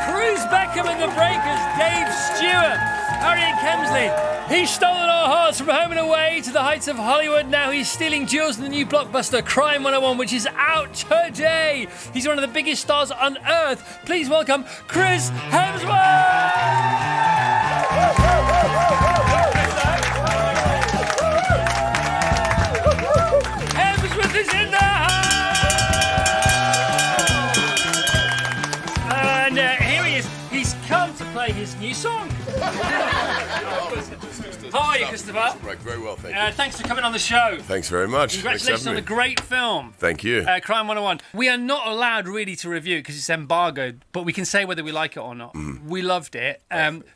Cruz Beckham and the Breakers, Dave Stewart, Harriet Kemsley. He's stolen our hearts from home and away to the heights of Hollywood. Now he's stealing jewels in the new blockbuster Crime 101, which is out today. He's one of the biggest stars on earth. Please welcome Chris Hemsworth! Hemsworth is in the house! And here he is. He's come to play his new song. How are you, Christopher? Right, very well, thank you. Thanks for coming on the show. Thanks very much. Congratulations on a great film. Thank you. Crime 101. We are not allowed really to review it because it's embargoed, but we can say whether we like it or not. We loved it.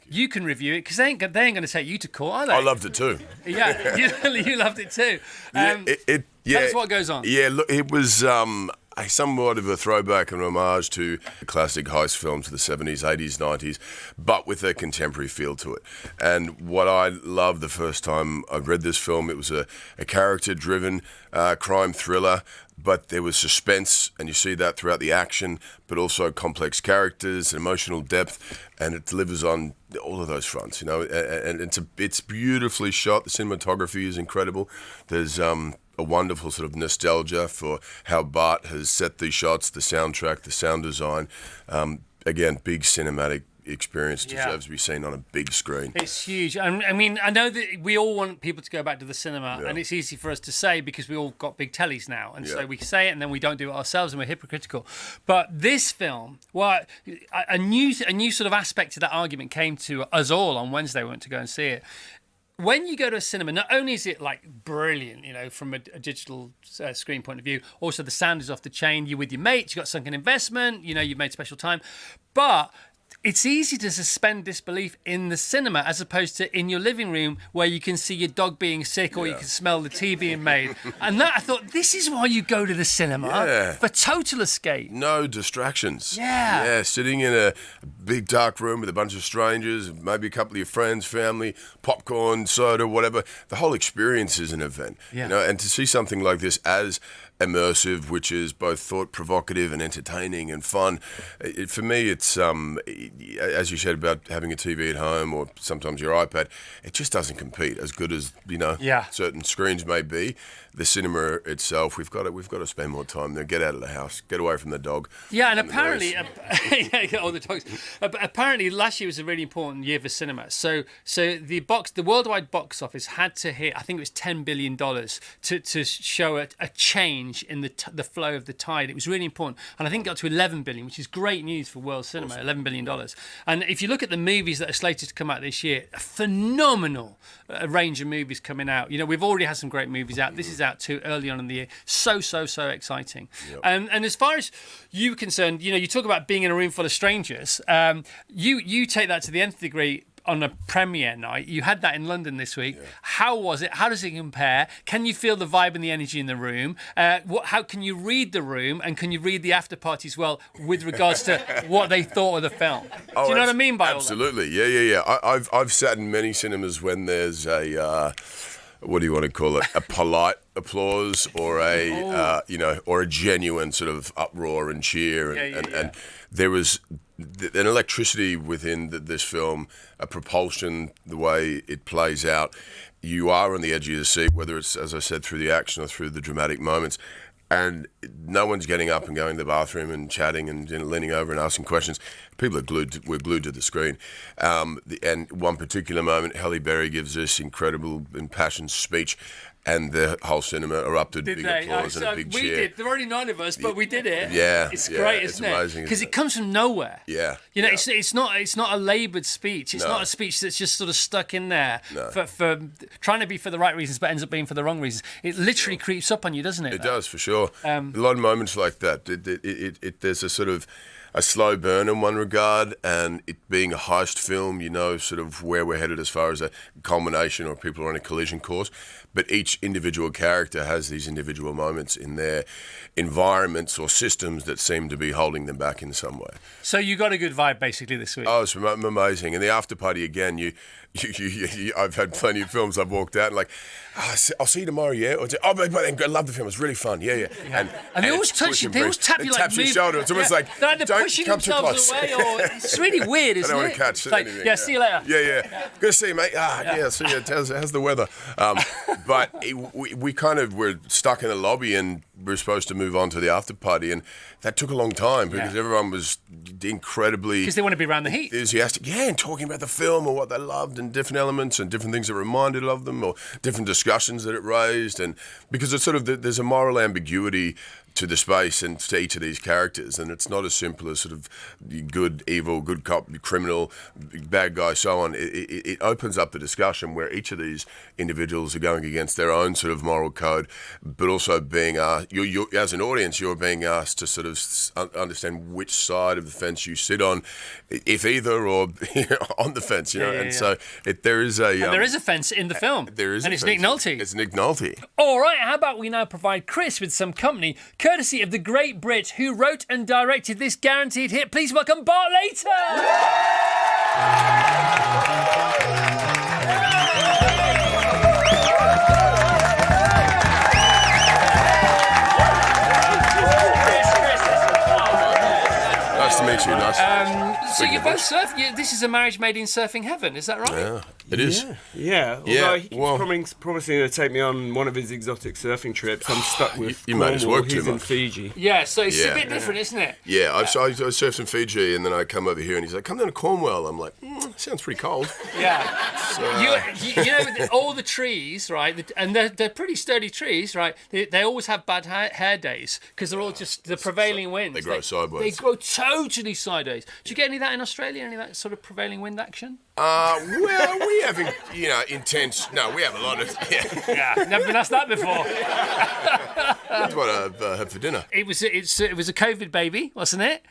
You can review it because they ain't going to take you to court, are they? I loved it too. Yeah, you loved it too. Tell us what goes on. Yeah, look, it was somewhat of a throwback and homage to classic heist films of the 70s, 80s, 90s, but with a contemporary feel to it. And what I loved the first time I read this film, it was a character-driven crime thriller, but there was suspense, and you see that throughout the action, but also complex characters and emotional depth, and it delivers on all of those fronts, you know. And it's beautifully shot. The cinematography is incredible. There's a wonderful sort of nostalgia for how Bart has set these shots, the soundtrack, the sound design. Again, big cinematic experience, deserves to be seen on a big screen. It's huge. I mean, I know that we all want people to go back to the cinema, and it's easy for us to say because we all got big tellies now, and so we say it and then we don't do it ourselves and we're hypocritical. But this film, well, a new sort of aspect to that argument came to us all on Wednesday. We went to go and see it. When you go to a cinema, not only is it like brilliant, you know, from a digital screen point of view, also the sound is off the chain. You're with your mates, you've got sunken investment, you know, you've made special time, but it's easy to suspend disbelief in the cinema as opposed to in your living room where you can see your dog being sick or you can smell the tea being made. And that, I thought, this is why you go to the cinema, for total escape. No distractions. Yeah, sitting in a big dark room with a bunch of strangers, maybe a couple of your friends, family, popcorn, soda, whatever. The whole experience is an event. You know, and to see something like this as immersive, which is both thought provocative and entertaining and fun. For me, it's as you said about having a TV at home or sometimes your iPad. It just doesn't compete as good as certain screens may be. The cinema itself, we've got to spend more time there. Get out of the house, get away from the dog. Yeah, and apparently, all the dogs. Apparently, last year was a really important year for cinema. So the worldwide box office had to hit, I think it was $10 billion to show a change in the flow of the tide. It was really important, and I think it got to $11 billion, which is great news for world cinema. $11 billion. And if you look at the movies that are slated to come out this year, a phenomenal range of movies coming out. You know, we've already had some great movies out. This is out too early on in the year. So exciting. And as far as you're concerned, you know, you talk about being in a room full of strangers. You take that to the nth degree on a premiere night. You had that in London this week. How was it? How does it compare? Can you feel the vibe and the energy in the room? How can you read the room, and can you read the after party as well with regards to what they thought of the film? Do you know what I mean by absolutely. All that? Yeah. I've sat in many cinemas when there's a what do you want to call it? A polite applause or or a genuine sort of uproar and cheer, and there was an electricity within this film, a propulsion, the way it plays out. You are on the edge of your seat, whether it's, as I said, through the action or through the dramatic moments. And no one's getting up and going to the bathroom and chatting and leaning over and asking questions. People are we're glued to the screen. And one particular moment, Halle Berry gives this incredible impassioned speech, and the whole cinema erupted, big applause and a big cheer. We did. There were only 9 of us, but we did it. Yeah, it's great, isn't it? Amazing, because it comes from nowhere. Yeah, you know, it's not a laboured speech. It's not a speech that's just sort of stuck in there for trying to be for the right reasons, but ends up being for the wrong reasons. It literally creeps up on you, doesn't it? It does, for sure. A lot of moments like that. There's a sort of a slow burn in one regard, and it being a heist film, you know, sort of where we're headed as far as a culmination or people are on a collision course. but each individual character has these individual moments in their environments or systems that seem to be holding them back in some way. So you got a good vibe basically this week. Oh, it's amazing. And the after party again, I've had plenty of films I've walked out and like, I'll see you tomorrow, yeah? Or, oh, but I love the film. It's really fun. Yeah. And they always touch you. They always tap you like taps your shoulder. It's almost like, they're either don't pushing come too themselves close. away, or it's really weird, isn't it? I don't want to catch like, anything. Yeah, see you later. Yeah. Good to see you, mate. See you. How's the weather? But we kind of were stuck in the lobby and we were supposed to move on to the after party, and that took a long time because everyone was incredibly... Because they want to be around the heat. Enthusiastic, and talking about the film or what they loved and different elements and different things that reminded of them or different discussions that it raised, and because it's sort of there's a moral ambiguity to the space and to each of these characters, and it's not as simple as sort of good, evil, good cop, criminal, bad guy, so on. It opens up the discussion where each of these individuals are going against their own sort of moral code, but also being asked, you as an audience, you're being asked to sort of understand which side of the fence you sit on, if either, or on the fence, you know. So there is a fence in the film. There is, and it's Nick Nolte. It's Nick Nolte. All right, how about we now provide Chris with some company, courtesy of the great Brit who wrote and directed this guaranteed hit. Please welcome Bart Layton. Nice to meet you. Nice. So you both surf. This is a marriage made in surfing heaven. Is that right? Yeah, it is. Yeah. Although he keeps promising to take me on one of his exotic surfing trips, I'm stuck with You made us Cornwall. work too He's in much. Fiji. Yeah. So it's a bit different, isn't it? Yeah, I surfed in Fiji, and then I come over here, and he's like, "Come down to Cornwall." I'm like, "Sounds pretty cold." Yeah. You know, all the trees, right? And they're pretty sturdy trees, right? They always have bad hair days because they're all just the prevailing winds. They grow sideways. They grow totally sideways. Do you get any of that in Australia? Any of that sort of prevailing wind action? Well, we have, intense. No, we have a lot of. Yeah, never been asked that before. That's what I had for dinner. It was a COVID baby, wasn't it?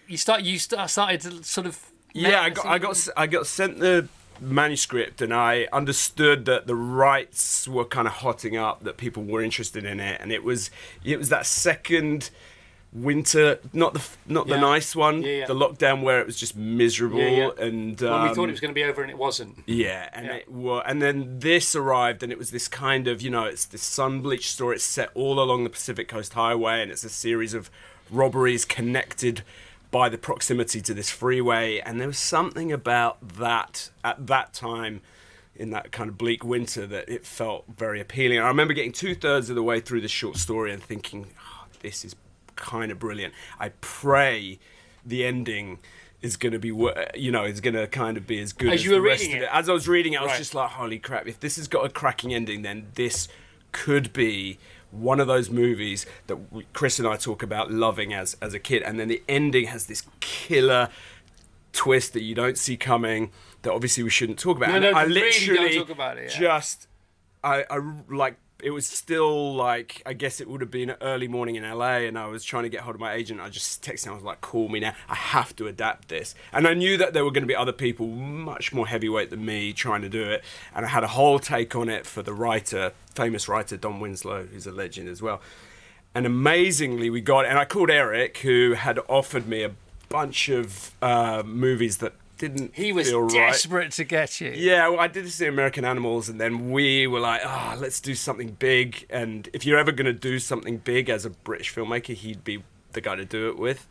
You started to sort of. Yeah, I got sent the manuscript, and I understood that the rights were kind of hotting up, that people were interested in it, and it was that second winter, not the nice one, the lockdown where it was just miserable, and when we thought it was going to be over and it wasn't. And then this arrived, and it was this kind of, it's this sun-bleached story. It's set all along the Pacific Coast Highway, and it's a series of robberies connected by the proximity to this freeway, and there was something about that at that time in that kind of bleak winter that it felt very appealing. I remember getting 2/3 of the way through this short story and thinking, this is kind of brilliant. I pray the ending is going to be, is going to kind of be as good as you were the rest reading of it. it. As I was reading it, I was just like, holy crap, if this has got a cracking ending, then this could be one of those movies that Chris and I talk about loving as a kid, and then the ending has this killer twist that you don't see coming, that obviously we shouldn't talk about. No, I really literally don't talk about it, yeah. I like, it was still like, I guess it would have been early morning in LA, and I was trying to get hold of my agent. I just texted him, I was like, call me now, I have to adapt this. And I knew that there were going to be other people much more heavyweight than me trying to do it, and I had a whole take on it for the famous writer Don Winslow, who's a legend as well. And amazingly we got it, and I called Eric, who had offered me a bunch of movies that didn't He was feel right. desperate to get you. Yeah, well, I did this in American Animals, and then we were like, let's do something big. And if you're ever going to do something big as a British filmmaker, he'd be the guy to do it with.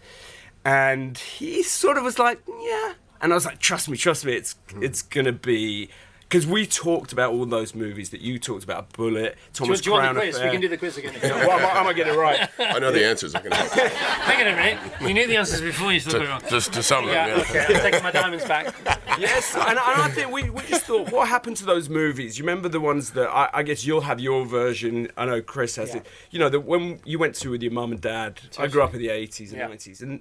And he sort of was like, yeah. And I was like, trust me, it's going to be... Because we talked about all those movies that you talked about, Bullet, Thomas Do you want Crown the quiz? Affair. We can do the quiz again. Well, am I getting it right? I know the answers. I can help. Hang on a minute. You knew the answers before you still got it wrong. Just to some of them. Yeah. Okay, I'm taking my diamonds back. Yes, and I think we just thought, what happened to those movies? You remember the ones that, I guess you'll have your version, I know Chris has it, when you went to with your mum and dad, I grew up in the 80s and 90s, and,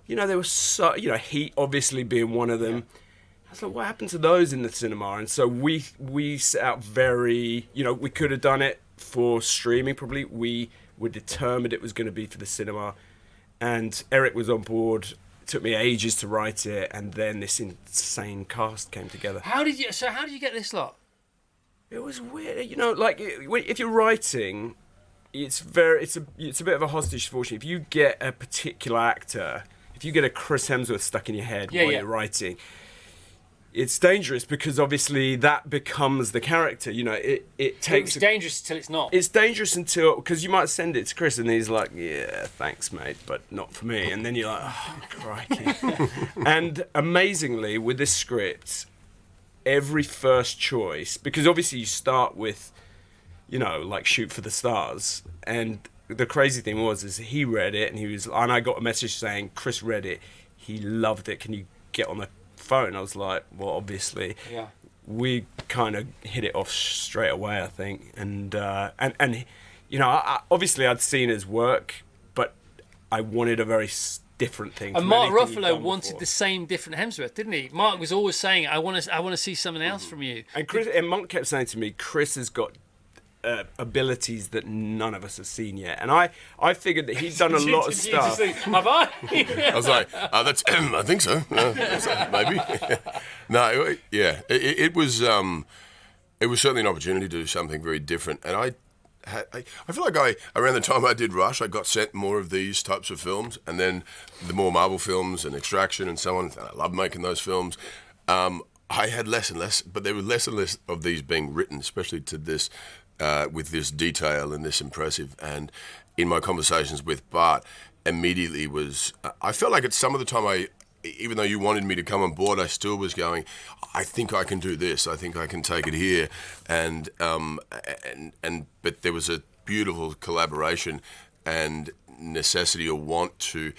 there was so, Heat obviously being one of them. Yeah. I was like, what happened to those in the cinema? And so we set out very, we could have done it for streaming probably. We were determined it was going to be for the cinema. And Eric was on board. It took me ages to write it. And then this insane cast came together. How did you get this lot? It was weird, you know. Like if you're writing, it's a bit of a hostage to fortune. If you get a particular actor, if you get a Chris Hemsworth stuck in your head while you're writing, it's dangerous because obviously that becomes the character. You know, it takes. It's dangerous until it's not. It's dangerous until, because you might send it to Chris and he's like, yeah, thanks, mate, but not for me. And then you're like, oh, crikey. And amazingly, with this script, every first choice, because obviously you start with, you know, like shoot for the stars. And the crazy thing is he read it and I got a message saying, Chris read it, he loved it, can you get on the phone? I was like, well, obviously, we kind of hit it off straight away, I think. And you know, obviously I'd seen his work, but I wanted a very different thing. And Mark Ruffalo wanted the same different Hemsworth, didn't he? Mark was always saying, I want to see something else from you. And Monk kept saying to me, Chris has got abilities that none of us have seen yet, and I figured that he'd done a lot of stuff. Have I? I was like, that's I think so. Maybe. No, yeah, it was certainly an opportunity to do something very different, and I feel like around the time I did Rush, I got sent more of these types of films, and then the more Marvel films and Extraction and so on. And I love making those films. I had less and less, but there were less and less of these being written, especially to this. With this detail and this impressive. And in my conversations with Bart, immediately I felt like at some of the time even though you wanted me to come on board, I still was going, I think I can do this. I think I can take it here. And but there was a beautiful collaboration and necessity or want to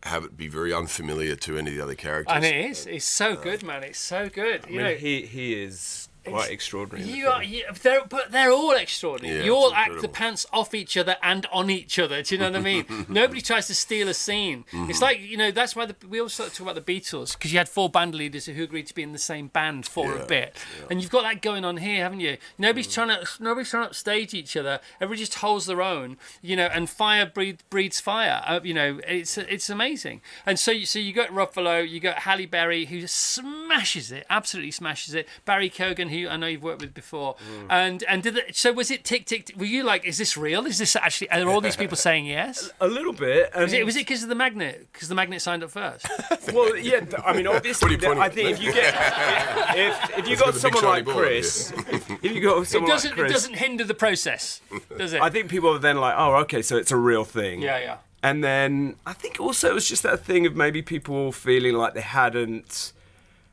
have it be very unfamiliar to any of the other characters. And it is. It's so good, man. It's so good. I mean, he is quite extraordinary. But they're all extraordinary. Yeah, you all act the pants off each other and on each other. Do you know what I mean? Nobody tries to steal a scene. It's like, you know, that's why we always talk about the Beatles, because you had 4 band leaders who agreed to be in the same band for a bit, and you've got that going on here, haven't you? Nobody's trying to upstage each other. Everybody just holds their own, you know. And fire breeds fire. You know, it's amazing. And so you got Ruffalo, you got Halle Berry, who smashes it, absolutely smashes it. Barry Keoghan, who I know you've worked with before, and so was it tick tick? Were you like, is this real? Is this actually? Are all these people saying yes? A little bit. Was it because of the magnet? Because the magnet signed up first. Well, yeah. I mean, obviously, I think if you get if you got someone like Chris, if you got someone like Chris, it doesn't hinder the process, does it? I think people are then like, oh, okay, so it's a real thing. Yeah. And then I think also it was just that thing of maybe people feeling like they hadn't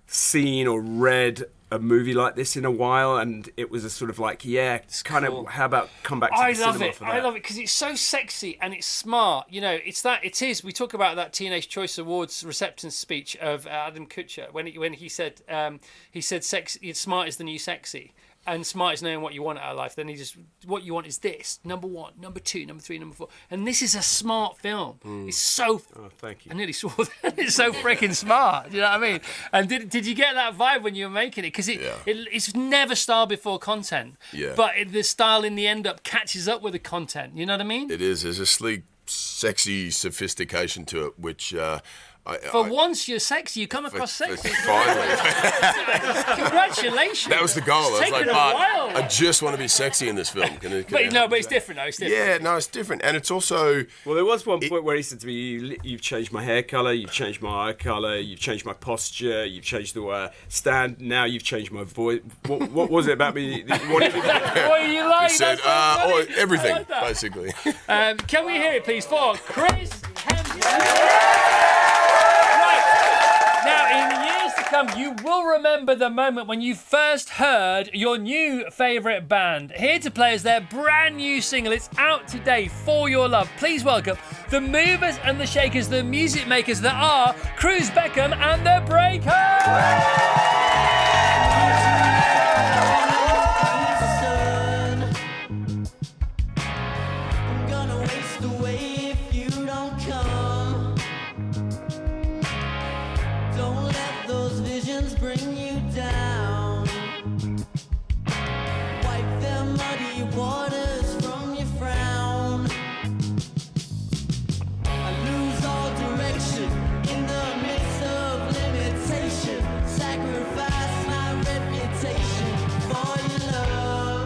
seen or read a movie like this in a while, and it was a sort of like, it's kind of, how about come back to the cinema for that? I love it because it's so sexy and it's smart. You know, we talk about that Teenage Choice Awards reception speech of Adam Kutcher when he said smart is the new sexy. And smart is knowing what you want out of life. Then what you want is this. Number 1, number 2, number 3, number 4. And this is a smart film. It's so... Oh, thank you. I nearly swore that. It's so freaking smart. You know what I mean? And did you get that vibe when you were making it? Because it's never style before content. Yeah. But the style in the end up catches up with the content. You know what I mean? It is. There's a sleek, sexy sophistication to it, which... once you're sexy, you come across sexy. Finally. Congratulations. That was the goal. I was like, while. I just want to be sexy in this film. But it's different though. It's different. Yeah, no, it's different. And it's also... Well, there was one point where he said to me, you've changed my hair colour, you've changed my eye colour, you've changed my posture, you've changed the way I stand, now you've changed my voice. What was it about me that you wanted to do? What do you like? He said, everything, like basically. Can we hear it, please, for Chris Hemsworth? Now, in years to come, you will remember the moment when you first heard your new favourite band. Here to play us their brand new single. It's out today, For Your Love. Please welcome the movers and the shakers, the music makers that are Cruz Beckham and the Breakers. Sacrifice my reputation for your love.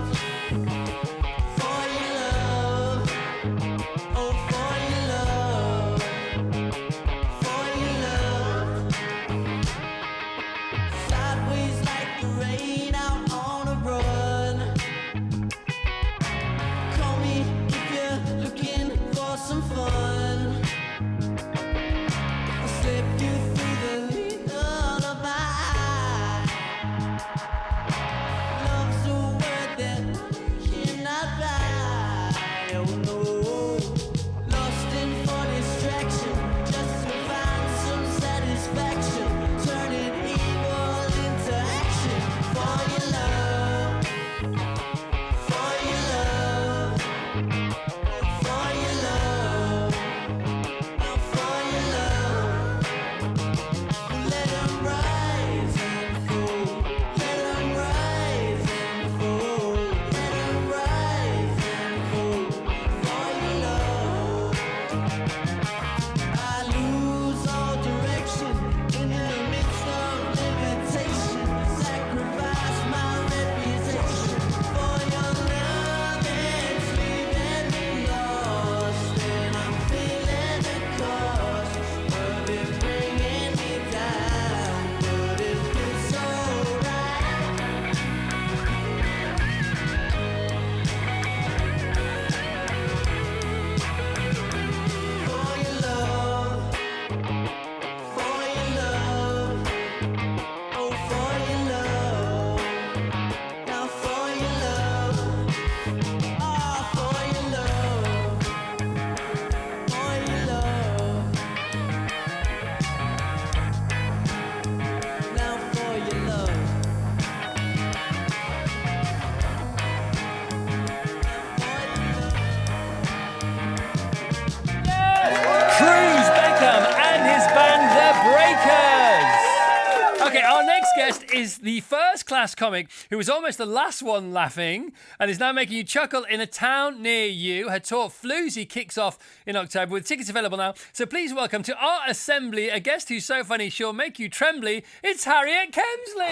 guest is the first-class comic who was almost the last one laughing and is now making you chuckle in a town near you. Her tour Floozy kicks off in October with tickets available now. So please welcome to our assembly a guest who's so funny she'll make you trembly. It's Harriet Kemsley.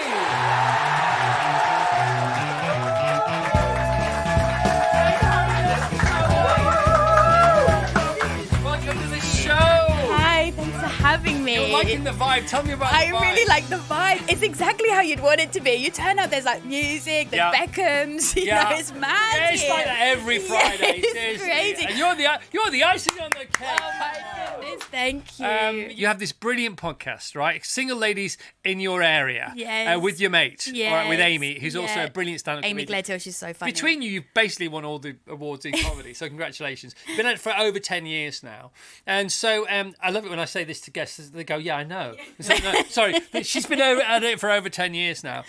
Welcome to the show. Hi, thanks for having me. You're liking the vibe. Tell me about the vibe. I really like the vibe. It's exactly how you'd want it to be. You turn up, there's like music, the Beckhams, you know, it's mad. Yeah, it's like that every Friday. It's seriously. crazy. And you're the icing on the cake. Oh my goodness, thank you. You have this brilliant podcast, right? Single ladies in your area. Yes. With your mate, Yes. right, with Amy, who's also Yeah. a brilliant stand-up Amy comedian. Gledhill, she's so funny. Between you, you've basically won all the awards in comedy, so congratulations. You've been at it for over 10 years now. And so I love it when I say this to guests, they go, yeah, I know. So, no, sorry, she's been at it for over 10 years now.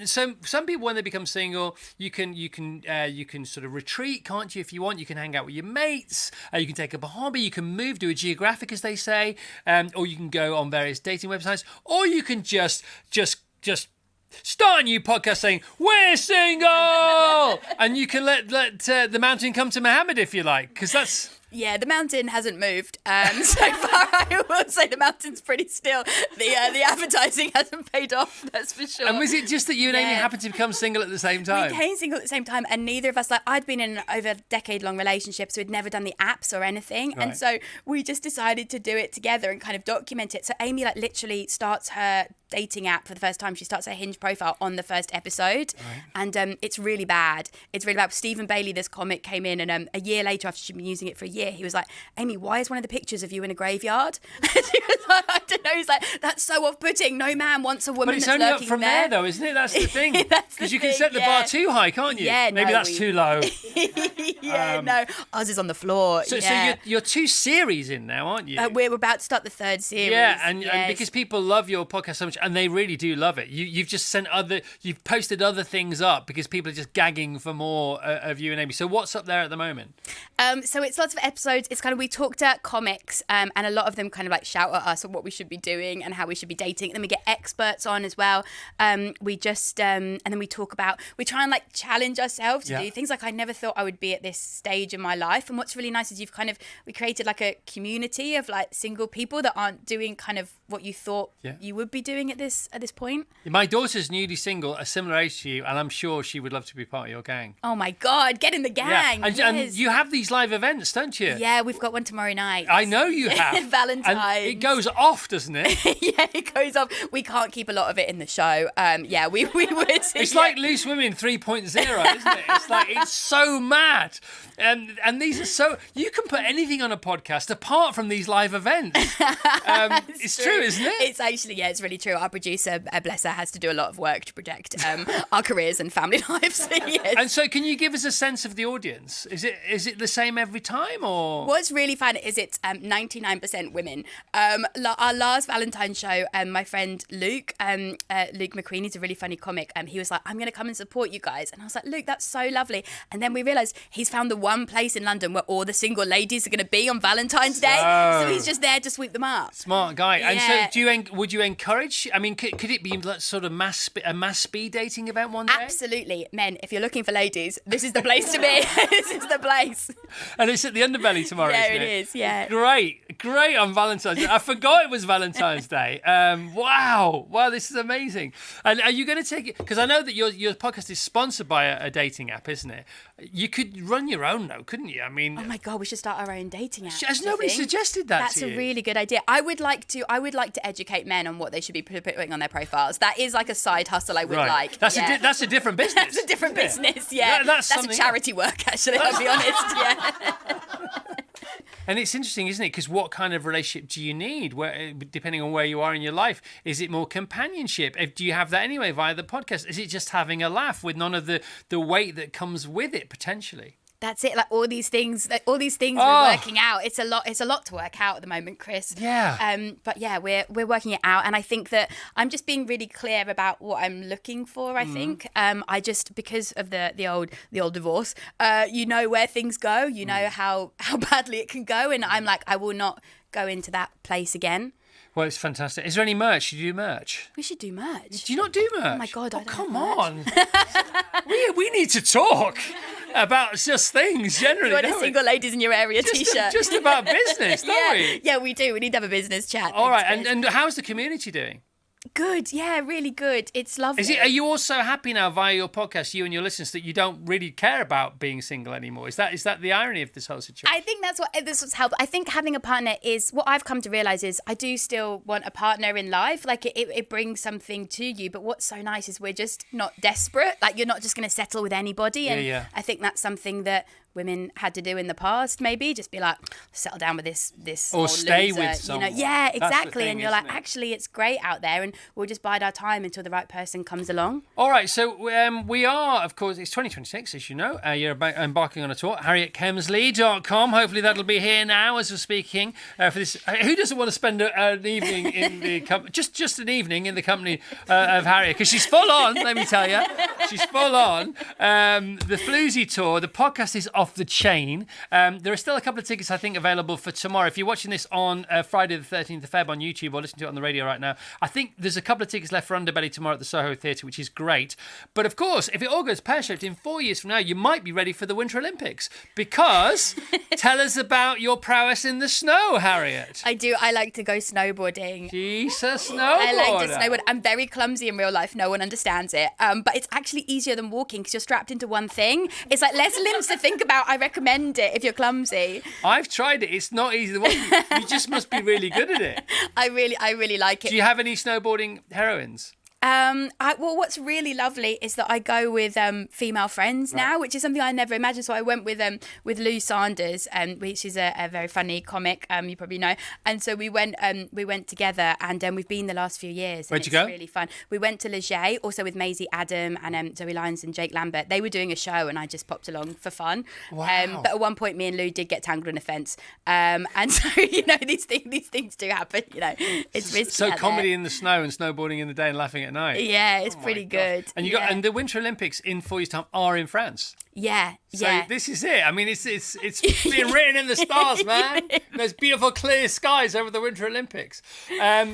So some people, when they become single, you can sort of retreat, can't you, if you want? You can hang out with your mates, you can take up a hobby, you can move, do a geographic, as they say, or you can go on various dating websites, or you can just start a new podcast saying, we're single! And you can let the mountain come to Muhammad if you like, because that's... Yeah, the mountain hasn't moved. So far, I will say the mountain's pretty still. The advertising hasn't paid off, that's for sure. And was it just that you and Amy Yeah. happened to become single at the same time? We became single at the same time, and neither of us, like, I'd been in an over decade-long relationship, so we'd never done the apps or anything. Right. And so we just decided to do it together and kind of document it. So Amy, like, literally starts her dating app for the first time. She starts her Hinge profile on the first episode. Right. And it's really bad. It's really bad. Stephen Bailey, this comic, came in, and a year later, after she'd been using it for a year, he was like, Amy, why is one of the pictures of you in a graveyard? And she was like, I don't know. He's like, that's so off-putting. No man wants a woman But it's that's only up lurking from there, though, isn't it? That's the thing. That's the Because you can thing, set the yeah. bar too high, can't you? Yeah, Maybe no, that's too low. Yeah, no, ours is on the floor. So yeah. you're 2 series in now, aren't you? We're about to start the 3rd series. Yeah, and yes. because people love your podcast so much, and they really do love it. You've just you've posted other things up because people are just gagging for more of you and Amy. So what's up there at the moment? So it's lots of episodes. It's kind of, we talked at comics, and a lot of them kind of like shout at us on what we should be doing and how we should be dating. And then we get experts on as well. We just and then we talk about, we try and like challenge ourselves to Yeah. do things. Like, I never thought I would be at this stage in my life. And what's really nice is we created like a community of like single people that aren't doing kind of what you thought Yeah. you would be doing at this point. My daughter's newly single, a similar age to you, and I'm sure she would love to be part of your gang. Oh my God, get in the gang. And Yes. you have these live events, don't you? Yeah, we've got one tomorrow night. I know you have. Valentine's. And it goes off, doesn't it? Yeah, it goes off. We can't keep a lot of it in the show. Yeah, we would. It's like Loose Women 3.0, isn't it? It's like, it's so mad. And these are so, you can put anything on a podcast apart from these live events. It's true, isn't it? It's actually, yeah, it's really true. Our producer, bless her, has to do a lot of work to protect our careers and family lives. Yes. And so can you give us a sense of the audience? Is it the same every time, or? What's really fun is it's 99% women. Our last Valentine's show, my friend Luke McQueen, he's a really funny comic. He was like, I'm going to come and support you guys. And I was like, Luke, that's so lovely. And then we realised he's found the one place in London where all the single ladies are going to be on Valentine's Day. So he's just there to sweep them up. Smart guy. And Yeah. so would you encourage, I mean, could it be like sort of a mass speed dating event one day? Absolutely. Men, if you're looking for ladies, this is the place to be. This is the place. And it's at the Underbelly tomorrow, Yeah, isn't it is, yeah. Great on Valentine's Day. I forgot it was Valentine's Day. Wow, this is amazing. And are you going to take it? Because I know that your podcast is sponsored by a dating app, isn't it? You could run your own, though, couldn't you? I mean, Oh my God, we should start our own dating app. has do you nobody think? suggested that That's to you? a really good idea. I would like to educate men on what they should be putting on their profiles. That is like a side hustle I would Right. like. That's yeah. that's a different business. That's a different isn't it? business, yeah. That's a something charity work, actually, I'll be honest, yeah. And it's interesting, isn't it? Because what kind of relationship do you need? Where, depending on where you are in your life, is it more companionship? Do you have that anyway via the podcast? Is it just having a laugh with none of the weight that comes with it potentially? That's it. Like all these things Oh. we're working out. It's a lot to work out at the moment, Chris. Yeah. But yeah, we're working it out, and I think that I'm just being really clear about what I'm looking for. I think I just, because of the old divorce, you know where things go. You know how badly it can go, and I'm like, I will not go into that place again. Well, it's fantastic. Is there any merch? Do you do merch? We should do merch. Do you not do merch? Oh my God, I don't come have on. we need to talk about just things generally. You want a don't we? single ladies in your area t-shirt? Just about business, don't we? Yeah, we do. We need to have a business chat. All right, Thanks, and how's the community doing? Good, yeah, really good. It's lovely. Are you also happy now via your podcast, you and your listeners, that you don't really care about being single anymore? Is that the irony of this whole situation? I think that's what's helped. I think having a partner is what I've come to realize is I do still want a partner in life. Like it brings something to you. But what's so nice is we're just not desperate. Like you're not just going to settle with anybody. And yeah. I think that's something that women had to do in the past, maybe just be like, settle down with this or old stay loser, with someone. Yeah, That's the exactly. thing, And you're like, isn't it? actually, it's great out there, and we'll just bide our time until the right person comes along. All right, so we are, of course, it's 2026, as you know. You're embarking on a tour. HarrietKemsley.com. Hopefully that'll be here now as we're speaking for this. Who doesn't want to spend an evening in the just an evening in the company of Harriet? Because she's full on, let me tell you. She's full on. The Floozy tour, the podcast is off the chain. There are still a couple of tickets, I think, available for tomorrow. If you're watching this on Friday the 13th of Feb on YouTube or listening to it on the radio right now, I think there's a couple of tickets left for Underbelly tomorrow at the Soho Theatre, which is great. But of course, if it all goes pear-shaped, in 4 years from now, you might be ready for the Winter Olympics. Because tell us about your prowess in the snow, Harriet. I do. I like to go snowboarding. She's a snowboarder. I like to snowboard. I'm very clumsy in real life. No one understands it. But it's actually easier than walking because you're strapped into one thing. It's like less limbs to think about. I recommend it if you're clumsy. I've tried it. It's not easy. You just must be really good at it. I really like it. Do you have any snowboarding heroines? Well, what's really lovely is that I go with female friends now, which is something I never imagined. So I went with Lou Sanders, which is a very funny comic, you probably know. And so we went together, and we've been the last few years. Where'd you go? It's really fun. We went to Leger, also with Maisie Adam and Zoe Lyons and Jake Lambert. They were doing a show, and I just popped along for fun. Wow. But at one point, me and Lou did get tangled in a fence, and so these things do happen. It's risky. So out comedy there. in the snow and snowboarding in the day and laughing at night. Yeah, it's Oh my pretty gosh. good. And and the Winter Olympics in 4 years' time are in France. Yeah, So yeah. this is it. I mean, it's being written in the stars, man. Those beautiful clear skies over the Winter Olympics.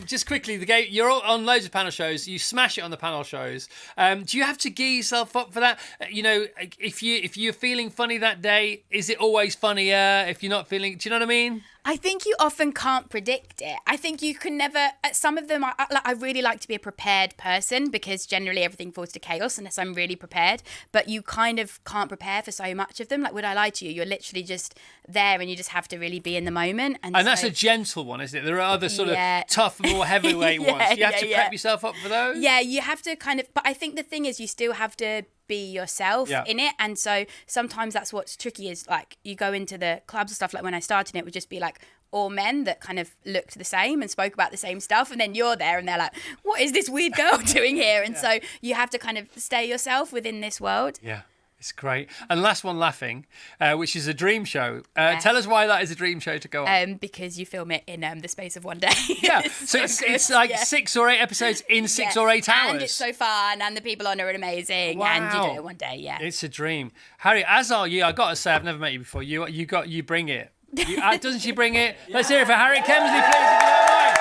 Just quickly, the game. You're all on loads of panel shows. You smash it on the panel shows. Do you have to gear yourself up for that? If you're feeling funny that day, is it always funnier? If you're not feeling, do you know what I mean? I think you often can't predict it. I think you can never. At some of them, I really like to be a prepared person because generally everything falls to chaos unless I'm really prepared. But you kind of can't prepare for so much of them. Like, would I lie to you? You're literally just there, and you just have to really be in the moment. And that's so, a gentle one, isn't it? There are other sort Yeah. of tough, more heavyweight Yeah, ones. You have to yeah. prep yourself up for those. Yeah, you have to kind of. But I think the thing is, you still have to be yourself in it, and so sometimes that's what's tricky. Is like you go into the clubs and stuff. Like when I started, it would just be like all men that kind of looked the same and spoke about the same stuff, and then you're there and they're like, what is this weird girl doing here? And so you have to kind of stay yourself within this world. Yeah, it's great. And last one, Laughing, which is a dream show. Tell us why that is a dream show to go on. Because you film it in the space of one day. Yeah, so it's like 6 or 8 episodes in 6 or 8 hours. And it's so fun, and the people on it are amazing, and you do it in one day. Yeah, It's a dream. Harry, as are you. I got to say, I've never met you before. You bring it. Doesn't she bring it? Let's hear it for Harriet Kemsley, please, if you don't mind.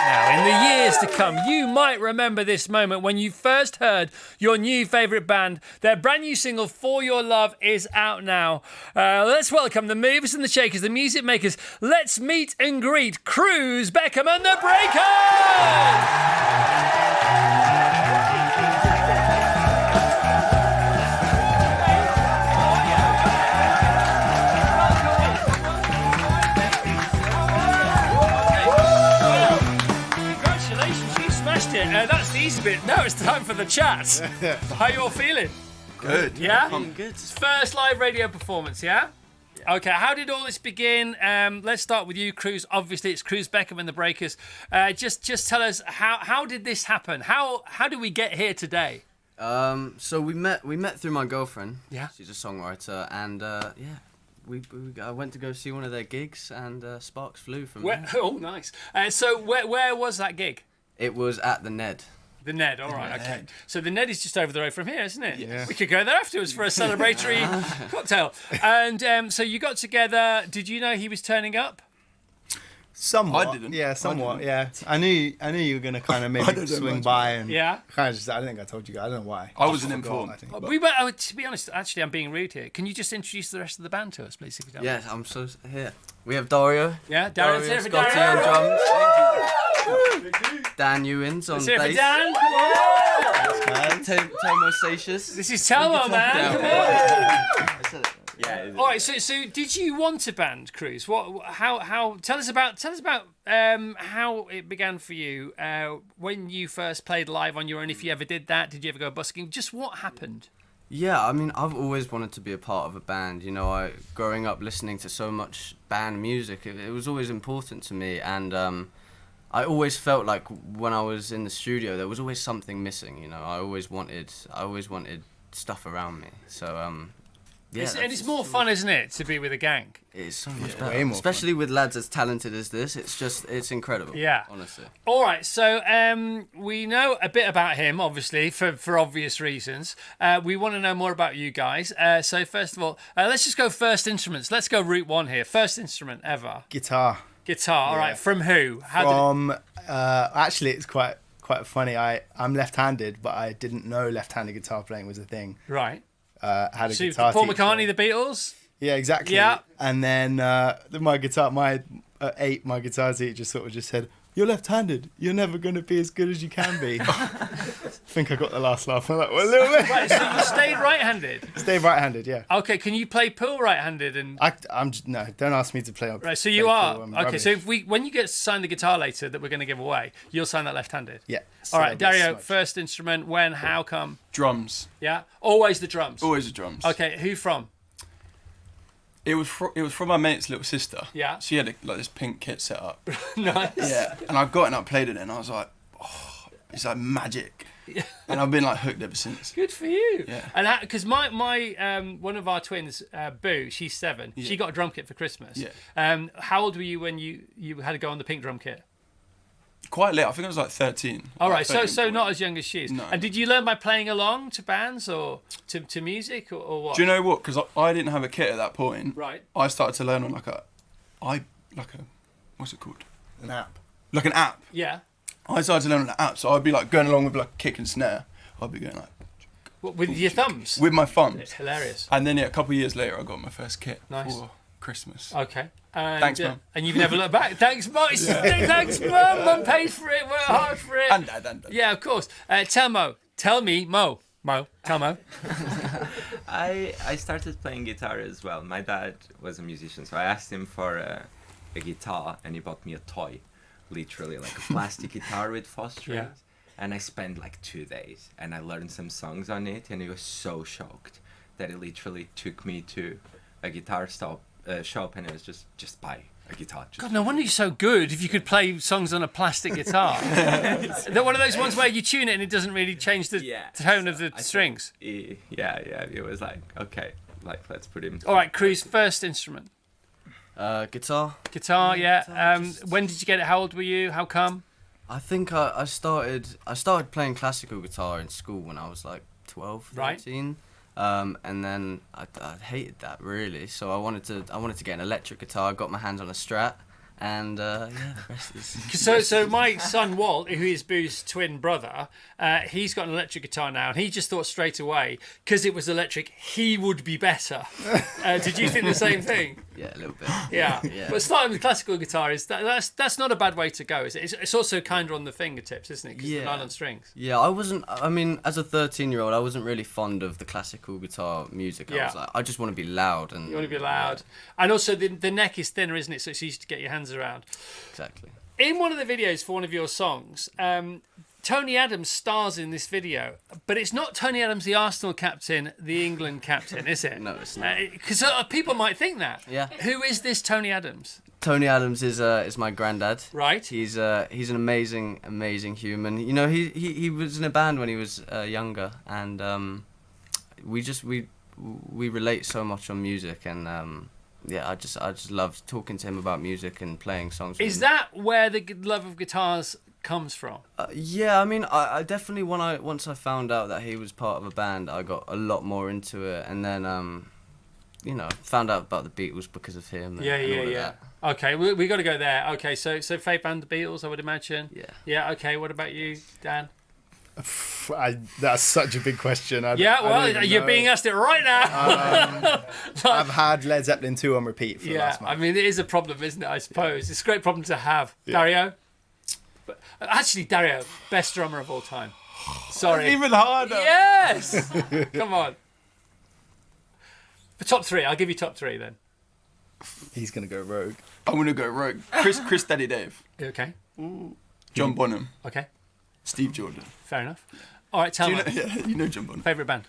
Now, in the years to come, you might remember this moment when you first heard your new favourite band. Their brand new single, For Your Love, is out now. Let's welcome the movers and the shakers, the music makers. Let's meet and greet Cruz Beckham and the Breakers! That's the easy bit. Now it's time for the chat. How you all feeling? Good. Yeah? I'm good. First live radio performance, yeah? Okay, how did all this begin? Let's start with you, Cruz. Obviously, it's Cruz Beckham and the Breakers. Just tell us, how did this happen? How did we get here today? So we met through my girlfriend. Yeah. She's a songwriter, and I went to go see one of their gigs, and sparks flew from there. Oh, nice. So where was that gig? It was at the Ned. The Ned, all right, okay. So the Ned is just over the road from here, isn't it? Yeah. We could go there afterwards for a celebratory cocktail. And so you got together. Did you know he was turning up? Somewhat. I didn't. Yeah, I somewhat. didn't. Yeah, I knew you were gonna kind of maybe don't know swing much by and Yeah. kind of just. I don't think I told you guys. I don't know why. I wasn't forgot, informed. I think. We were, to be honest, actually, I'm being rude here. Can you just introduce the rest of the band to us, please? If you don't mind? Yeah, I'm so here. We have Dario. Yeah, Darren's here for Scotty Darren. on drums. Dan Ewins on Let's hear it for bass. Dan. Come on. Tomo Satius. This is Telmo, man. Come on. I said it. Yeah. All right, so did you want a band, Cruz? How? Tell us about how it began for you when you first played live on your own. If you ever did that, did you ever go busking? Just what happened? Yeah, I mean, I've always wanted to be a part of a band. You know, growing up listening to so much band music, it was always important to me, and I always felt like when I was in the studio, there was always something missing. You know, I always wanted stuff around me. So yeah, It's more fun, isn't it, to be with a gang? It's so much way better, more especially with lads as talented as this. It's incredible. Yeah. Honestly. All right, so we know a bit about him, obviously, for obvious reasons. We want to know more about you guys. So first of all, let's just go first instruments. Let's go route one here. First instrument ever. Guitar. Guitar. All right. From who? Actually, it's quite funny. I'm left-handed, but I didn't know left-handed guitar playing was a thing. Right. Had a So guitar Paul teacher. McCartney, the Beatles. Yeah, exactly. Yeah. And then my guitar teacher sort of just said, "You're left-handed. You're never going to be as good as you can be." I think I got the last laugh. I'm like, well, a little bit. Right. So you stayed right-handed. Stay right-handed, yeah. Okay. Can you play pool right-handed? And I'm just, no, don't ask me to play. right. So you are okay. Rubbish. So if when you get signed the guitar later that we're going to give away, you'll sign that left-handed. Yeah. All right, that'll be a Dario. smudge. First instrument. When? How come? Drums. Yeah. Always the drums. Always the drums. Okay. Who from? It was from my mate's little sister. Yeah. She had like this pink kit set up. Nice. Yeah. And I got it and I played it and I was like, oh, it's like magic. And I've been like hooked ever since. Good for you. Yeah. And because my one of our twins, Boo, she's 7. She got a drum kit for Christmas. Yeah. How old were you when you had to go on the pink drum kit? Quite late. I think I was like 13. All Like right, 13, so 14. not as young as she is. No. And did you learn by playing along to bands or to music or what? Do you know what? Because I didn't have a kit at that point. Right. I started to learn on like a what's it called? An app. Like an app. Yeah. I started to learn on an app, so I'd be like going along with like a kick and snare. I'd be going like What, with your thumbs? with my thumbs. It's hilarious. And then a couple of years later, I got my first kit Nice. for Christmas. Okay. And, Thanks, Mum. And you've never looked back. Thanks, Mum. Thanks, Mum. Mum paid for it. Worked hard for it. And Dad. Yeah, of course. Tell Mo. Tell me, Mo. Tell Mo. I started playing guitar as well. My dad was a musician, so I asked him for a guitar, and he bought me a toy, literally like a plastic guitar with 4 strings. Yeah. And I spent like 2 days, and I learned some songs on it, and he was so shocked that he literally took me to a guitar shop, and it was just buy a guitar. Just God, no wonder you're so good if you could play songs on a plastic guitar. They're one of those ones where you tune it and it doesn't really change the Yeah. tone of the I think strings. yeah, it was like, okay, like let's put him. All right, Cruz, first instrument. Guitar. Guitar, yeah. Guitar, just- When did you get it? How old were you? How come? I think I started playing classical guitar in school when I was like 12, Right. 13. And then I hated that really, so I wanted to get an electric guitar. I got my hands on a Strat, and yeah, the rest is. So my son Walt, who is Boo's twin brother, he's got an electric guitar now, and he just thought straight away, because it was electric, he would be better. Did you think the same thing? Yeah, a little bit. Yeah. Yeah. But starting with classical guitar that's not a bad way to go, is it? It's also kind of on the fingertips, isn't it? Because Yeah. the nylon strings. Yeah, I mean, as a 13-year-old, I wasn't really fond of the classical guitar music. I Yeah. was like, I just want to be loud. And You want to be loud. And also the neck is thinner, isn't it? So it's easy to get your hands around. Exactly. In one of the videos for one of your songs, Tony Adams stars in this video, but it's not Tony Adams, the Arsenal captain, the England captain, is it? No, it's not. Because people might think that. Yeah. Who is this Tony Adams? Tony Adams is my granddad. Right. He's an amazing human. You know, he was in a band when he was younger, and we relate so much on music, and yeah, I just love talking to him about music and playing songs. With Is him. that where the love of guitars comes from? Yeah, I mean, I definitely once I found out that he was part of a band, I got a lot more into it, and then found out about the Beatles because of him. And all of that. Okay, we got to go there. Okay, so favourite band, the Beatles, I would imagine. Yeah. Yeah. Okay. What about you, Dan? That's such a big question. I Well, don't even you're know. being asked it right now. I've had Led Zeppelin 2 on repeat for the last month. I mean, it is a problem, isn't it? I suppose it's a great problem to have. Dario. But actually, Dario, best drummer of all time. Sorry. Even harder. Yes. Come on. For top 3, I'll give you top 3 then. He's gonna go rogue. I'm gonna go rogue. Chris Daddy Dave, Okay. John Bonham, Okay. Steve Jordan. Fair enough. All right. Tell Do me. you know John Bonham? Favourite band.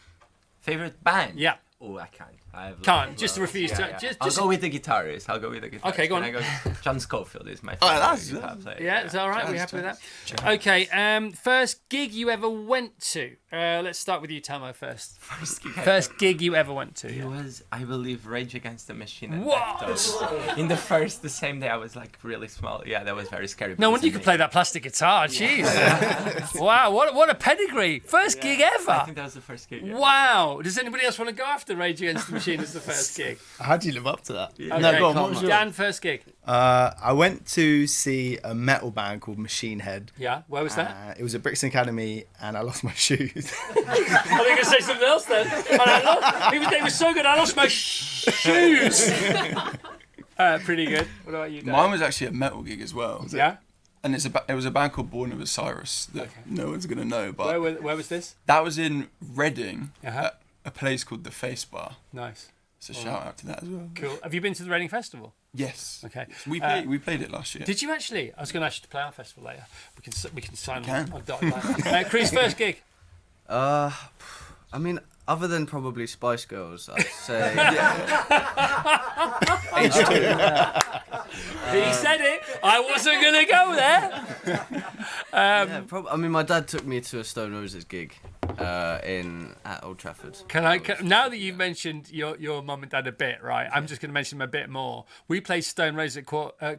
Favorite band? Yeah. Oh, I can't. I have Can't, lots. just refuse to- Yeah. just- I'll go with the guitarist. Okay, go on. Can I go? John Schofield is my Oh, favorite that's- guitar player. Yeah, is that all right? We happy with that? Okay. First gig you ever went to. Let's start with you, Tamo, first. First gig you ever went to. It Yeah. was, I believe, Rage Against the Machine. And What? Deftones. In the same day, I was like really small. Yeah, that was very scary. No because wonder you of could me. play that plastic guitar. Jeez. Wow, what a pedigree. First gig I ever. think that was the first gig. Yeah. Wow. Does anybody else want to go after Rage Against the Machine as the first gig? How do you live up to that? Okay, No, go on. What was yours? Dan, first gig. I went to see a metal band called Machine Head. Yeah, where was that? It was at Brixton Academy, and I lost my shoes. I think I say something else then. And they were so good, I lost my shoes. Pretty good. What about you, Dan? Mine was actually a metal gig as well. Yeah? And it was a band called Born of Osiris that no one's gonna know, but Where was this? that was in Reading Uh-huh. at a place called the Face Bar. Nice. So shout out to that as well. Cool. Have you been to the Reading Festival? Yes. Okay. We played it last year. Did you actually? I was going to ask you to play our festival later. We can sign We can. on dotted line. Chris, first gig. I mean, other than probably Spice Girls, I'd say. He said it. I wasn't going to go there. I mean, my dad took me to a Stone Roses gig at Old Trafford. Now that you've mentioned your mum and dad a bit, right? I'm just going to mention them a bit more. We played Stone Roses at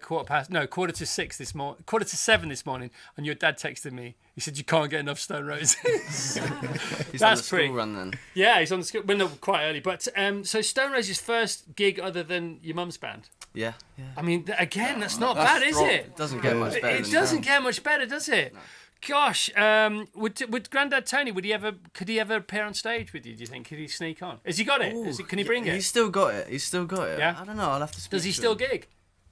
quarter to 7 this morning, and your dad texted me. He said you can't get enough Stone Roses. He's on the That's school pretty. run then. Yeah, he's on the school. Well, no, quite early. But so Stone Roses' first gig other than your mum's band. Yeah. I mean, again, that's not that's bad, is strong. it? It doesn't get much better. It doesn't get much better, does it? No. Gosh, would Grandad Tony, could he ever appear on stage with you, do you think? Could he sneak on? Has he got it? Can he bring it? He's still got it. Yeah? I don't know. I'll have to speak Does he to still him. gig?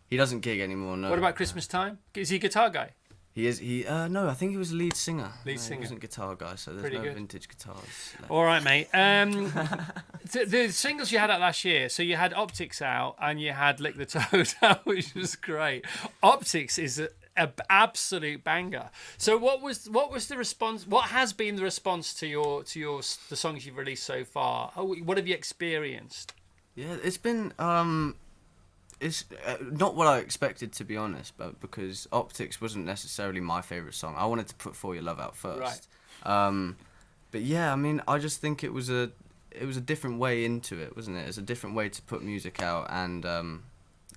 He doesn't gig anymore, no. What about Christmas time? Is he a guitar guy? He is. No, I think he was a lead singer. Lead No, singer. He wasn't guitar guy, so there's Pretty no good. vintage guitars left. All right, mate. The singles you had out last year, so you had Optics out and you had Lick the Toad out, which was great. Optics is an absolute banger. So what was the response? What has been the response to the songs you've released so far? What have you experienced? Yeah, it's been it's not what I expected, to be honest, but because Optics wasn't necessarily my favourite song. I wanted to put For Your Love out first. Right. But yeah, I mean, I just think it was a different way into it, wasn't it? It's a different way to put music out, and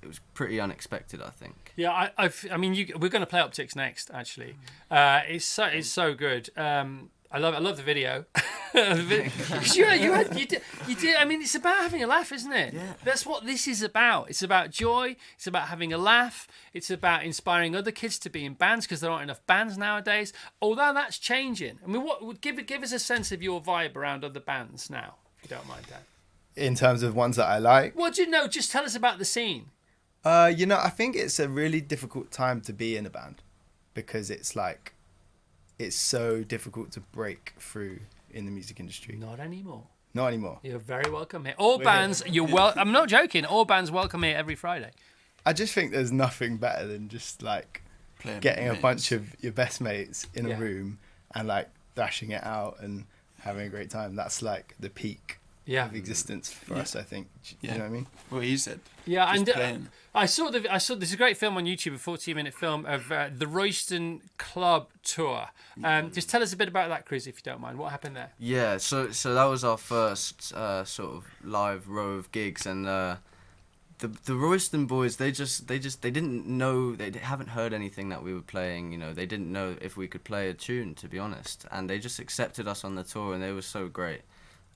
it was pretty unexpected, I think. Yeah, I mean, we're going to play Optics next. Actually, it's so good. I love the video. You did. I mean, it's about having a laugh, isn't it? Yeah. That's what this is about. It's about joy. It's about having a laugh. It's about inspiring other kids to be in bands because there aren't enough bands nowadays. Although that's changing. I mean, what give us a sense of your vibe around other bands now, if you don't mind, Dan. In terms of ones that I like. Well, do you know? Just tell us about the scene. I think it's a really difficult time to be in a band because it's so difficult to break through in the music industry. Not anymore. Not anymore. You're very welcome here. All bands, I'm not joking. All bands welcome here every Friday. I just think there's nothing better than just like Playing getting a mates. bunch of your best mates in Yeah. a room and like thrashing it out and having a great time. That's like the peak Yeah. of existence for us, I think. Do you Yeah. know what I mean? What he said. Yeah, Just and playing. I saw there's a great film on YouTube, a 40-minute film of the Royston Club tour. Just tell us a bit about that, Cruz, if you don't mind. What happened there? Yeah, so that was our first sort of live row of gigs, and the Royston boys, they didn't know, they haven't heard anything that we were playing. You know, they didn't know if we could play a tune, to be honest, and they just accepted us on the tour, and they were so great.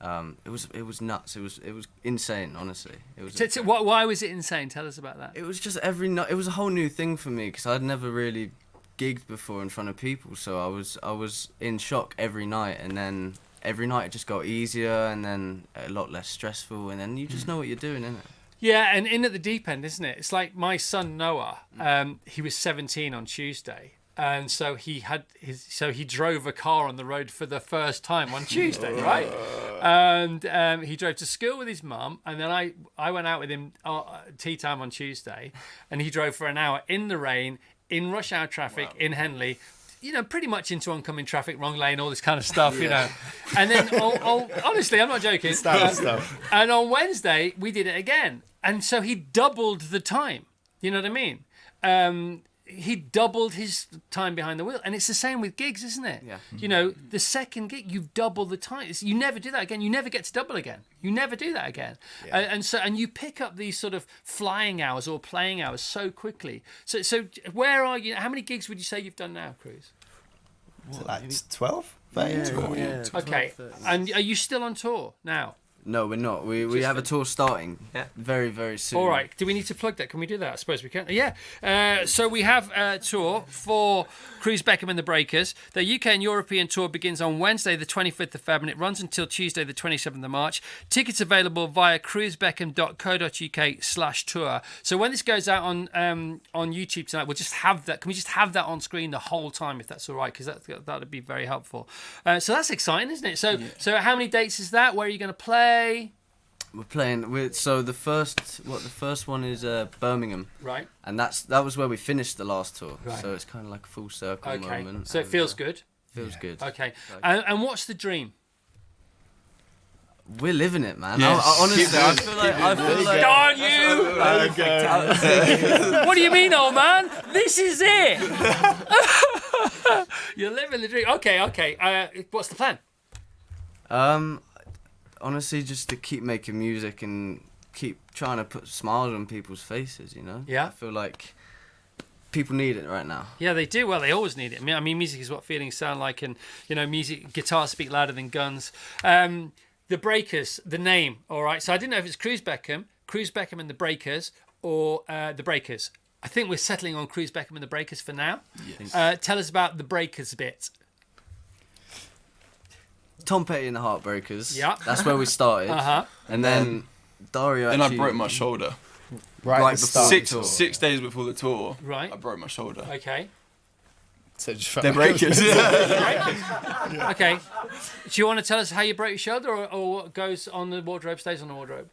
It was nuts. It was insane, honestly. It was. Why was it insane? Tell us about that. It was just every night. It was a whole new thing for me because I'd never really gigged before in front of people, so I was in shock every night, and then every night it just got easier, and then a lot less stressful, and then you just know what you're doing, innit? Yeah, and in at the deep end, isn't it? It's like my son Noah. He was 17 on Tuesday, and so he drove a car on the road for the first time on Tuesday, right? And he drove to school with his mum, and then I went out with him tea time on Tuesday, and he drove for an hour in the rain, in rush hour traffic, in Henley. You know, pretty much into oncoming traffic, wrong lane, all this kind of stuff, you know. And then, honestly, I'm not joking. Stuff. And on Wednesday, we did it again. And so he doubled the time. You know what I mean? He doubled his time behind the wheel. And it's the same with gigs, isn't it? Yeah. You know, the second gig, you've doubled the time. You never do that again. You never get to double again. You never do that again. Yeah. And you pick up these sort of flying hours or playing hours so quickly. So where are you? How many gigs would you say you've done now, Cruz? Like 12? 13? Yeah. Okay. And are you still on tour now? No, we're not. We have a tour starting very, very soon. All right. Do we need to plug that? Can we do that? I suppose we can. Yeah. So we have a tour for Cruz Beckham and the Breakers. The UK and European tour begins on Wednesday, the 25th of Feb, and it runs until Tuesday, the 27th of March. Tickets available via cruzbeckham.co.uk/tour. So when this goes out on YouTube tonight, we'll just have that. Can we just have that on screen the whole time, if that's all right? Because that would be very helpful. So that's exciting, isn't it? So how many dates is that? Where are you going to play? We're playing. So the first one is Birmingham, right? And that was where we finished the last tour. Right. So it's kind of like a full circle moment. So it feels good. Feels good. Okay. And what's the dream? We're living it, man. Yes. Honestly, I feel like. Darn you! What do you mean, old man? This is it. You're living the dream. Okay. What's the plan? Honestly, just to keep making music and keep trying to put smiles on people's faces, you know? Yeah. I feel like people need it right now. Yeah, they do. Well, they always need it. I mean, music is what feelings sound like, and, you know, guitars speak louder than guns. The Breakers, the name, all right? So I didn't know if it's Cruz Beckham and the Breakers, or the Breakers. I think we're settling on Cruz Beckham and the Breakers for now. Yes. Tell us about the Breakers a bit. Tom Petty and the Heartbreakers. Yeah. That's where we started. Uh-huh. And then Dario Then actually... I broke my shoulder. Right before the tour. 6 days before the tour. Right. I broke my shoulder. Okay. So just felt They're like it was- Breakers. Okay. Do you want to tell us how you broke your shoulder, or what goes on the wardrobe stays on the wardrobe?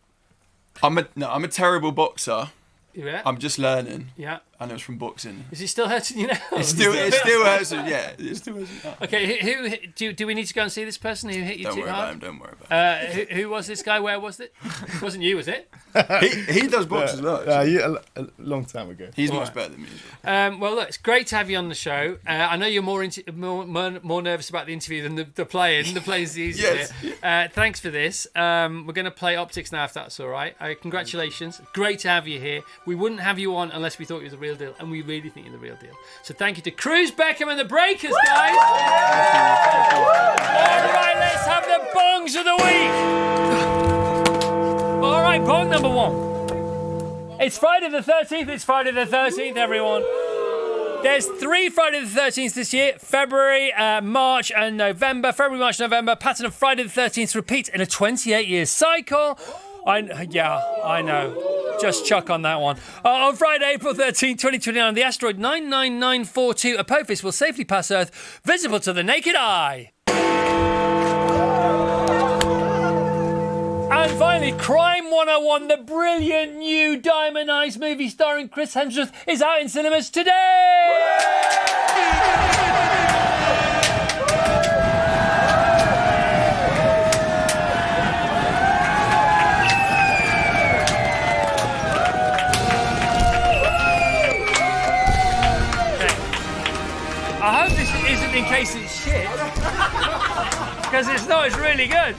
I'm a terrible boxer. Yeah. I'm just learning. Yeah. And it was from boxing. Is it still hurting you now? It still hurts. Yeah, it still hurts. Okay, who do we need to go and see this person who hit you too hard? Don't worry about him. Who was this guy? Where was it? It wasn't you, was it? He does box as well. actually. a long time ago. He's much better than me as well. Well, look, it's great to have you on the show. I know you're more nervous about the interview than the playing. The playing's the easiest bit. Thanks for this. We're going to play Optics now, if that's all right. Congratulations. Great to have you here. We wouldn't have you on unless we thought you were the real deal, and we really think you're the real deal. So thank you to Cruz Beckham and the Breakers, guys. All right, let's have the bongs of the week. All right, bong number one. It's Friday the 13th. It's Friday the 13th, everyone. There's 3 Friday the 13th this year. February, March and November. February, March, November. Pattern of Friday the 13th repeats in a 28-year cycle. I know. Just chuck on that one. On Friday, April 13, 2029, the asteroid 99942 Apophis will safely pass Earth, visible to the naked eye. And finally, Crime 101, the brilliant new Diamond Eyes movie starring Chris Hemsworth, is out in cinemas today. I hope this isn't in case it's shit, because it's not, it's really good.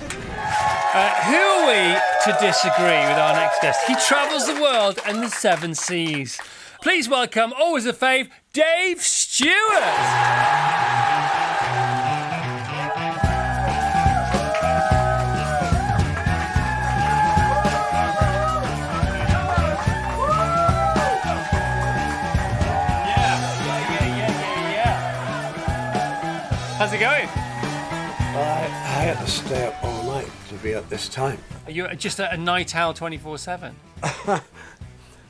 Who are we to disagree with our next guest? He travels the world and the 7 seas. Please welcome, always a fave, Dave Stewart. How's it going? I had to stay up all night to be at this time. Are you just a night owl 24/7?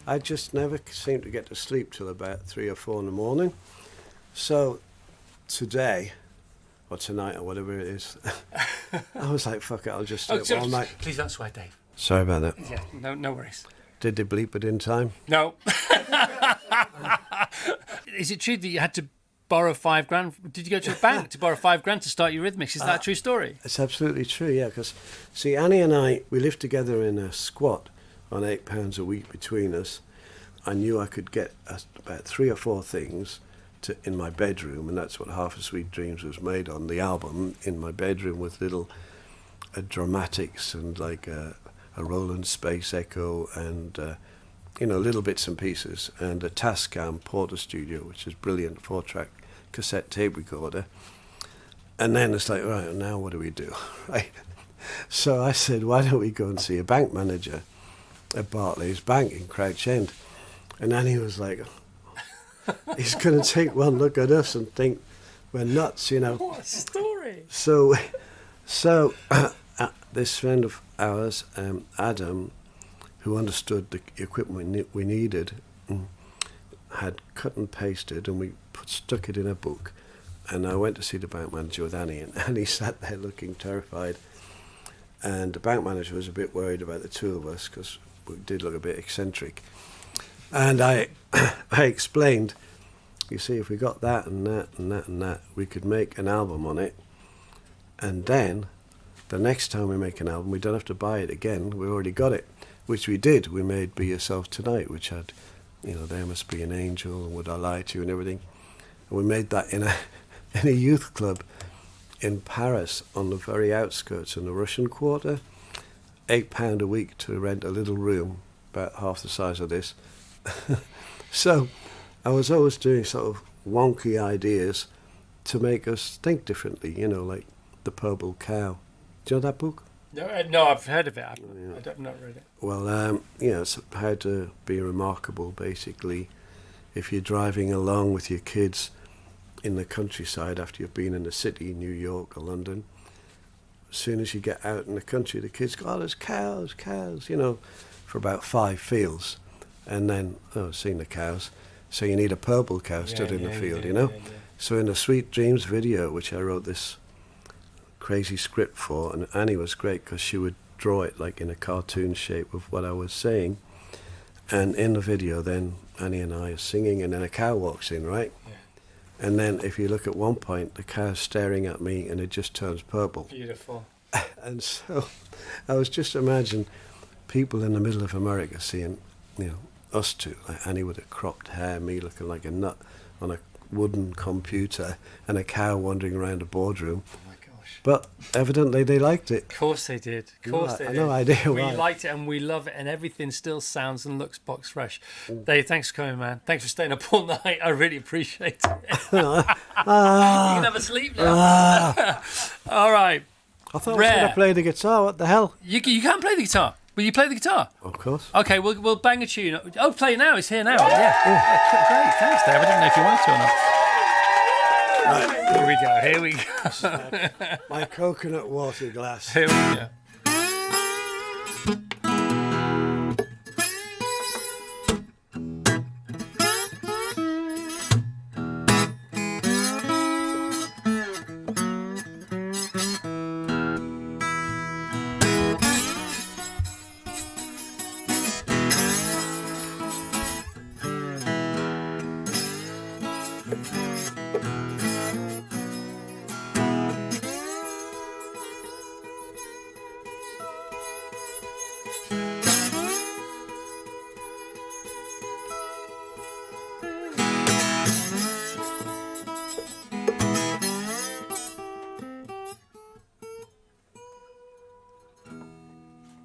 I just never seem to get to sleep till about 3 or 4 in the morning. So today, or tonight, or whatever it is, I was like, fuck it, I'll just stay up all night. Please don't swear, Dave. Sorry about that. Yeah, no worries. Did they bleep it in time? No. Is it true that you had to borrow £5,000? Did you go to a bank to borrow £5,000 to start Eurythmics? Is that a true story? It's absolutely true, yeah, because, see, Annie and I, we lived together in a squat on £8 a week between us. I knew I could get about 3 or 4 things in my bedroom, and that's what Half a Sweet Dreams was made on, the album, in my bedroom with little dramatics and like a Roland Space Echo and, little bits and pieces, and a Tascam Porter Studio, which is brilliant 4-track cassette tape recorder. And then it's like, right, now what do we do? Right? So I said, why don't we go and see a bank manager at Barclays Bank in Crouch End? And Annie was like, he's going to take one look at us and think we're nuts, What a story. So this friend of ours, Adam, who understood the equipment we needed, had cut and pasted, and we stuck it in a book. And I went to see the bank manager with Annie, and Annie sat there looking terrified. And the bank manager was a bit worried about the two of us because we did look a bit eccentric. And I explained, you see, if we got that and that and that and that, we could make an album on it. And then the next time we make an album, we don't have to buy it again. We already got it, which we did. We made Be Yourself Tonight, which had, There Must Be an Angel and Would I Lie to You and everything. And we made that in a youth club in Paris on the very outskirts in the Russian Quarter. £8 a week to rent a little room, about half the size of this. So I was always doing sort of wonky ideas to make us think differently, like The Purple Cow. Do you know that book? No, I've heard of it. I've not read it. Well, it's how to be remarkable, basically. If you're driving along with your kids in the countryside after you've been in the city, New York or London, as soon as you get out in the country, the kids go, there's cows, for about 5 fields. And then, seen the cows. So you need a purple cow stood in the field, Yeah. So in the Sweet Dreams video, which I wrote this crazy script for, and Annie was great because she would draw it like in a cartoon shape of what I was saying. And in the video, then Annie and I are singing, and then a cow walks in, right? Yeah. And then if you look at one point, the cow's staring at me, and it just turns purple. Beautiful. And so I was just imagining people in the middle of America seeing, us two, like Annie with a cropped hair, me looking like a nut on a wooden computer, and a cow wandering around a boardroom. Oh my gosh. But evidently they liked it. Of course they did. Of course they did. No idea We why. liked it and we love it, and everything still sounds and looks box fresh. Dave, thanks for coming, man. Thanks for staying up all night. I really appreciate it. You can have a sleep now. All right. I thought I was going to play the guitar. What the hell? You can't play the guitar. Will you play the guitar? Of course. Okay, we'll bang a tune. Oh, play it now. It's here now. Yeah. Great. Thanks, Dave. I didn't know if you wanted to or not. Right. Here we go. My coconut water glass. Here we go.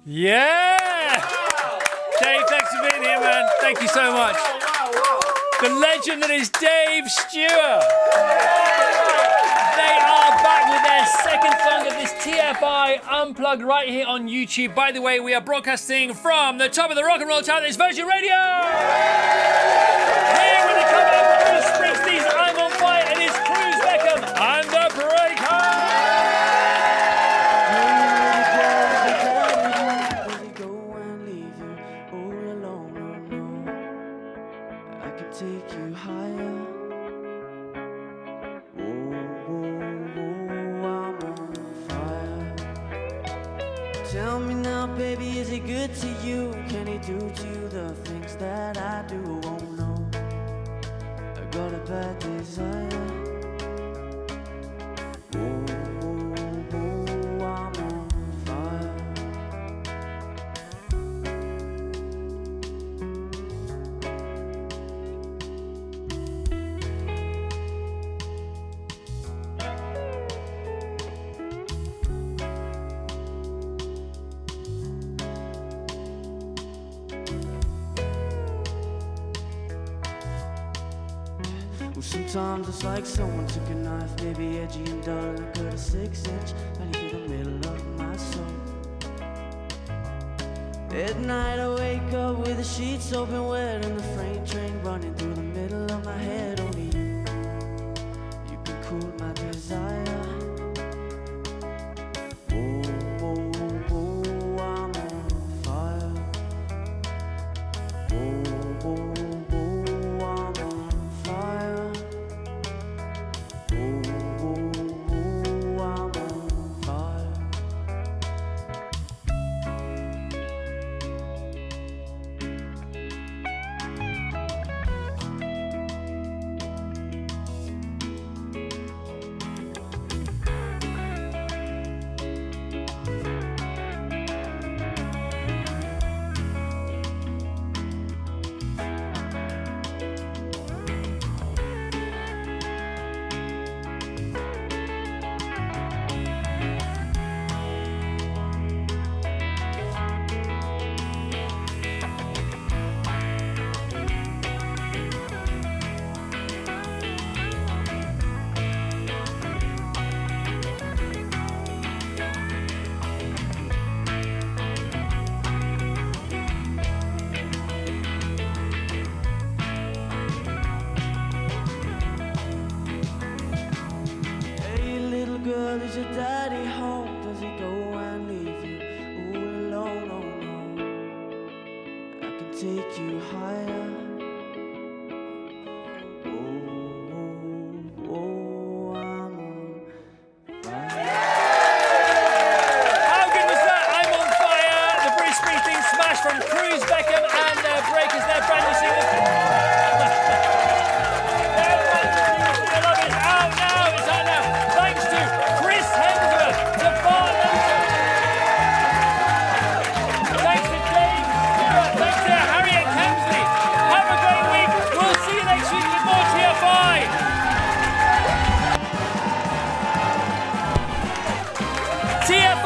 Yeah! Dave, thanks for being here, man. Thank you so much. The legend that is Dave Stewart. They are back with their second song of this TFI Unplugged right here on YouTube. By the way, we are broadcasting from the top of the rock and roll chart. It's Virgin Radio! Here with the cover of Bruce Springsteen's I'm on Fire, and it's Cruz Beckham under pressure. Tell me now, baby, is he good to you? Can he do to you the things that I do? Oh no, I got a bad desire. Oh, oh, oh, I'm on fire. Sometimes it's like someone took a knife, maybe edgy and dull, and cut a 6-inch right through the middle of my soul. At night I wake up with the sheets open wet and the freight train running through the middle of my head. Only you can cool my desire. Oh, oh, oh, I'm on fire. Oh, oh, oh, I'm on fire. Is your daddy home? Does he go and leave you all alone? Oh no, I can take you higher. Oh, oh, oh, I'm on fire. How good was that? I'm on fire. The Bruce Springsteen smash from Cruz Beckham and Breakers, their brand new single. I love it. It's out now. It's out now. Thanks to Chris Hemsworth, to Bart Layton. Thanks to Dave Stewart. Thanks to Harriet Kemsley. Have a great week. We'll see you next week with more TFI. TFI